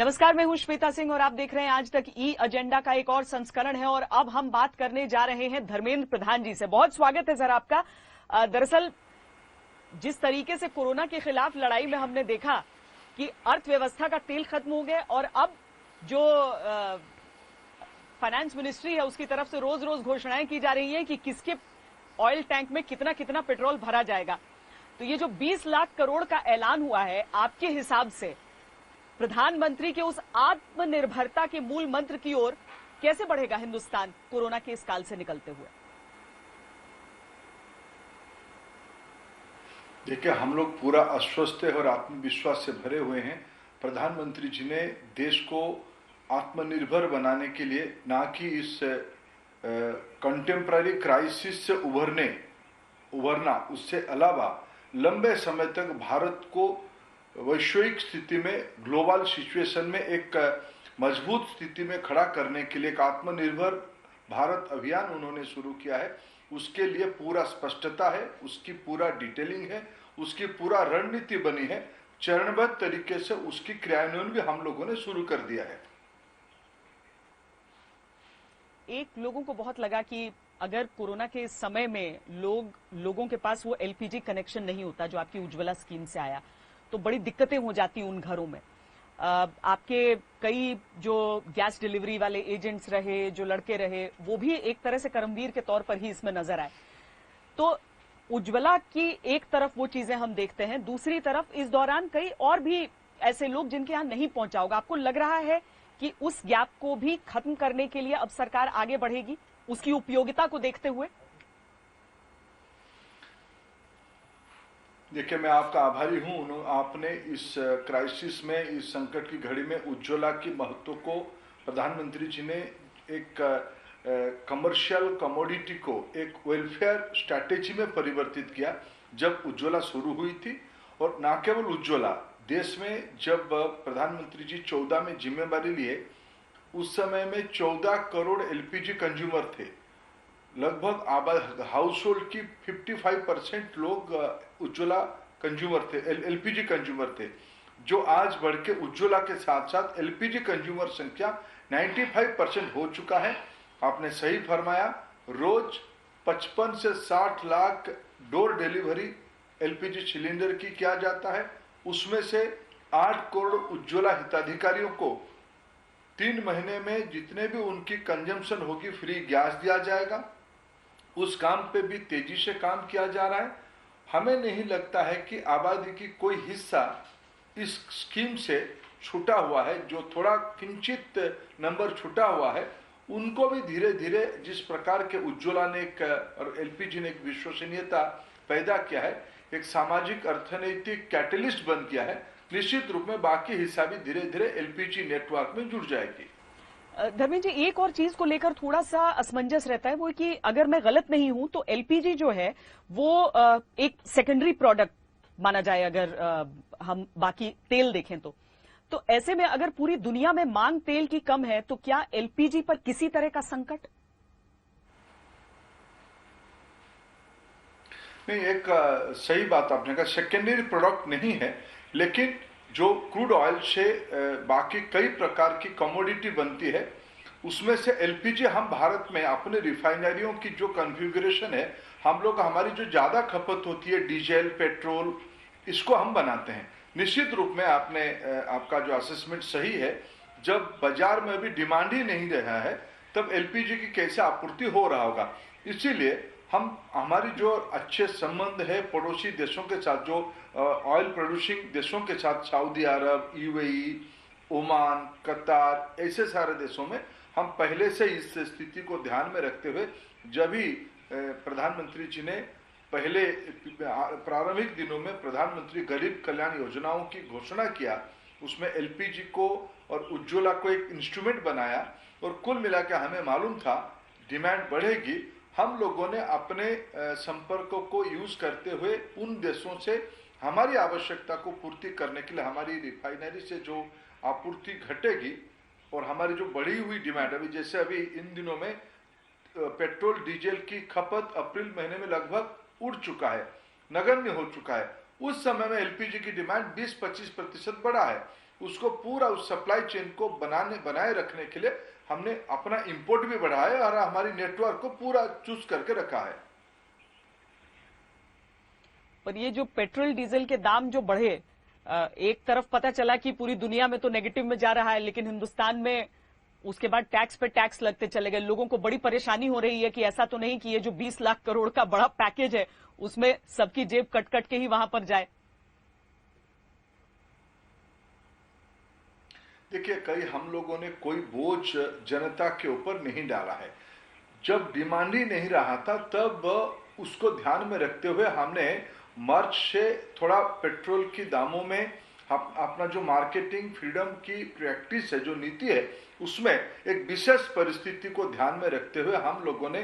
नमस्कार, मैं हूं श्वेता सिंह और आप देख रहे हैं आज तक ई एजेंडा का एक और संस्करण है। और अब हम बात करने जा रहे हैं धर्मेंद्र प्रधान जी से। बहुत स्वागत है सर आपका। दरअसल जिस तरीके से कोरोना के खिलाफ लड़ाई में हमने देखा कि अर्थव्यवस्था का तेल खत्म हो गया और अब जो फाइनेंस मिनिस्ट्री है उसकी तरफ से रोज रोज घोषणाएं की जा रही हैं कि किसके ऑयल टैंक में कितना कितना पेट्रोल भरा जाएगा। तो ये जो 20 लाख करोड़ का ऐलान हुआ है, आपके हिसाब से प्रधानमंत्री के उस आत्मनिर्भरता के मूल मंत्र की ओर कैसे बढ़ेगा हिंदुस्तान कोरोना के इस काल से निकलते हुए? देखिए, हम लोग पूरा आश्वस्त और आत्मविश्वास से भरे हुए हैं। प्रधानमंत्री जी ने देश को आत्मनिर्भर बनाने के लिए, ना कि इस कंटेम्पररी क्राइसिस से उभरना, उससे अलावा लंबे समय तक भारत को वैश्विक स्थिति में, ग्लोबल सिचुएशन में एक मजबूत स्थिति में खड़ा करने के लिए एक आत्मनिर्भर भारत अभियान उन्होंने शुरू किया है। उसके लिए पूरा स्पष्टता है, उसकी पूरा डिटेलिंग है, उसकी पूरा रणनीति बनी है। चरणबद्ध तरीके से उसकी क्रियान्वयन भी हम लोगों ने शुरू कर दिया है। एक लोगों को बहुत लगा कि अगर कोरोना के समय में लोगों के पास वो एलपीजी कनेक्शन नहीं होता जो आपकी उज्ज्वला स्कीम से आया, तो बड़ी दिक्कतें हो जाती उन घरों में। आपके कई जो गैस डिलीवरी वाले एजेंट्स रहे, जो लड़के रहे, वो भी एक तरह से कर्मवीर के तौर पर ही इसमें नजर आए। तो उज्ज्वला की एक तरफ वो चीजें हम देखते हैं, दूसरी तरफ इस दौरान कई और भी ऐसे लोग जिनके यहां नहीं पहुंचा होगा। आपको लग रहा है कि उस गैप को भी खत्म करने के लिए अब सरकार आगे बढ़ेगी उसकी उपयोगिता को देखते हुए? देखिए, मैं आपका आभारी हूं। आपने इस क्राइसिस में, इस संकट की घड़ी में उज्ज्वला की महत्व को प्रधानमंत्री जी ने एक कमर्शियल कमोडिटी को एक वेलफेयर स्ट्रैटेजी में परिवर्तित किया। जब उज्ज्वला शुरू हुई थी, और ना केवल उज्ज्वला, देश में जब प्रधानमंत्री जी 14 में जिम्मेदारी लिए, उस समय में 14 करोड़ एलपीजी कंज्यूमर थे। लगभग हाउस होल्ड की 55% लोग उज्ज्वला कंज्यूमर थे, एलपीजी कंज्यूमर थे, जो आज बढ़ के उज्ज्वला के साथ साथ एलपीजी कंज्यूमर संख्या 95% हो चुका है। आपने सही फरमाया, रोज 55 से 60 lakh door delivery LPG cylinder की किया जाता है। उसमें से 8 करोड़ उज्ज्वला हिताधिकारियों को 3 महीने में जितने भी उनकी कंजम्पशन होगी फ्री गैस दिया जाएगा। उस काम पे भी तेजी से काम किया जा रहा है। हमें नहीं लगता है कि आबादी की कोई हिस्सा इस स्कीम से छूटा हुआ है। जो थोड़ा किंचित नंबर छूटा हुआ है, उनको भी धीरे धीरे, जिस प्रकार के उज्ज्वला ने और एलपीजी ने एक विश्वसनीयता पैदा किया है, एक सामाजिक अर्थनैतिक कैटलिस्ट बन किया है, निश्चित रूप में बाकी हिस्सा भी धीरे धीरे एलपीजी नेटवर्क में जुड़ जाएगी। धर्मेंद्र जी, एक और चीज को लेकर थोड़ा सा असमंजस रहता है, वो कि अगर मैं गलत नहीं हूं तो एलपीजी जो है वो एक सेकेंडरी प्रोडक्ट माना जाए, अगर हम बाकी तेल देखें तो ऐसे में अगर पूरी दुनिया में मांग तेल की कम है, तो क्या एलपीजी पर किसी तरह का संकट? नहीं, एक सही बात आपने कहा, सेकेंडरी प्रोडक्ट नहीं है, लेकिन जो क्रूड ऑयल से बाकी कई प्रकार की कमोडिटी बनती है, उसमें से एलपीजी हम भारत में अपने रिफाइनरियों की जो कॉन्फ़िगरेशन है, हम लोग, हमारी जो ज्यादा खपत होती है डीजल, पेट्रोल, इसको हम बनाते हैं। निश्चित रूप में आपका जो असेसमेंट सही है। जब बाजार में अभी डिमांड ही नहीं रहा है, तब एलपीजी की कैसे आपूर्ति हो रहा होगा। इसीलिए हमारी जो अच्छे संबंध है पड़ोसी देशों के साथ, जो ऑयल प्रोड्यूसिंग देशों के साथ, सऊदी अरब, यूएई, ओमान, कतार, ऐसे सारे देशों में हम पहले से इस स्थिति को ध्यान में रखते हुए, जब भी प्रधानमंत्री जी ने पहले प्रारंभिक दिनों में प्रधानमंत्री गरीब कल्याण योजनाओं की घोषणा किया, उसमें एलपीजी को और उज्ज्वला को एक इंस्ट्रूमेंट बनाया, और कुल मिलाकर हमें मालूम था डिमांड बढ़ेगी। हम लोगों ने अपने संपर्कों को यूज करते हुए उन देशों से हमारी आवश्यकता को पूर्ति करने के लिए, हमारी रिफाइनरी से जो आपूर्ति घटेगी और हमारी जो बढ़ी हुई डिमांड, अभी जैसे अभी इन दिनों में पेट्रोल डीजल की खपत अप्रैल महीने में लगभग उड़ चुका है, नगण्य हो चुका है। उस समय में एलपीजी की डिमांड 20-25% बढ़ा है। उसको पूरा उस सप्लाई चेन को बनाए रखने के लिए हमने अपना इंपोर्ट भी बढ़ाया और हमारी नेटवर्क को पूरा चूज करके रखा है। पर ये जो पेट्रोल डीजल के दाम जो बढ़े, एक तरफ पता चला कि पूरी दुनिया में तो नेगेटिव में जा रहा है, लेकिन हिंदुस्तान में उसके बाद टैक्स पे टैक्स लगते चले गए। लोगों को बड़ी परेशानी हो रही है कि ऐसा तो नहीं कि ये जो 20 लाख करोड़ का बड़ा पैकेज है उसमें सबकी जेब कट कट के ही वहां पर जाए। देखिए, कहीं हम लोगों ने कोई बोझ जनता के ऊपर नहीं डाला है। जब डिमांड ही नहीं रहा था तब उसको ध्यान में रखते हुए हमने मार्च से थोड़ा पेट्रोल की दामों में अपना जो मार्केटिंग फ्रीडम की प्रैक्टिस है, जो नीति है, उसमें एक विशेष परिस्थिति को ध्यान में रखते हुए हम लोगों ने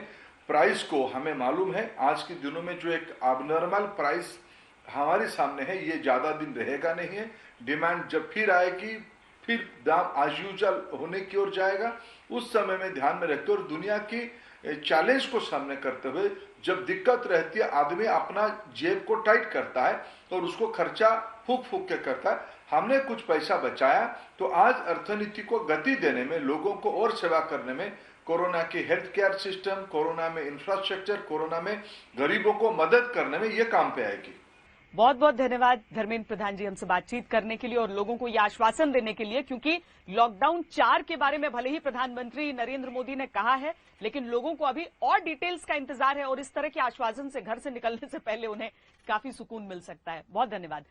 प्राइस को, हमें मालूम है आज के दिनों में जो एक अबनॉर्मल प्राइस हमारे सामने है ये ज्यादा दिन रहेगा नहीं है। डिमांड जब फिर आएगी फिर दाम आज यूजुअल होने की ओर जाएगा। उस समय में ध्यान में रखते और दुनिया की चैलेंज को सामने करते हुए जब दिक्कत रहती है आदमी अपना जेब को टाइट करता है और उसको खर्चा फूक फूक के करता है। हमने कुछ पैसा बचाया तो आज अर्थनीति को गति देने में, लोगों को और सेवा करने में, कोरोना की हेल्थ केयर सिस्टम, कोरोना में इंफ्रास्ट्रक्चर, कोरोना में गरीबों को मदद करने में ये काम पे आएगी। बहुत बहुत धन्यवाद धर्मेंद्र प्रधान जी हमसे बातचीत करने के लिए और लोगों को यह आश्वासन देने के लिए, क्योंकि लॉकडाउन 4 के बारे में भले ही प्रधानमंत्री नरेंद्र मोदी ने कहा है, लेकिन लोगों को अभी और डिटेल्स का इंतजार है और इस तरह के आश्वासन से घर से निकलने से पहले उन्हें काफी सुकून मिल सकता है। बहुत धन्यवाद।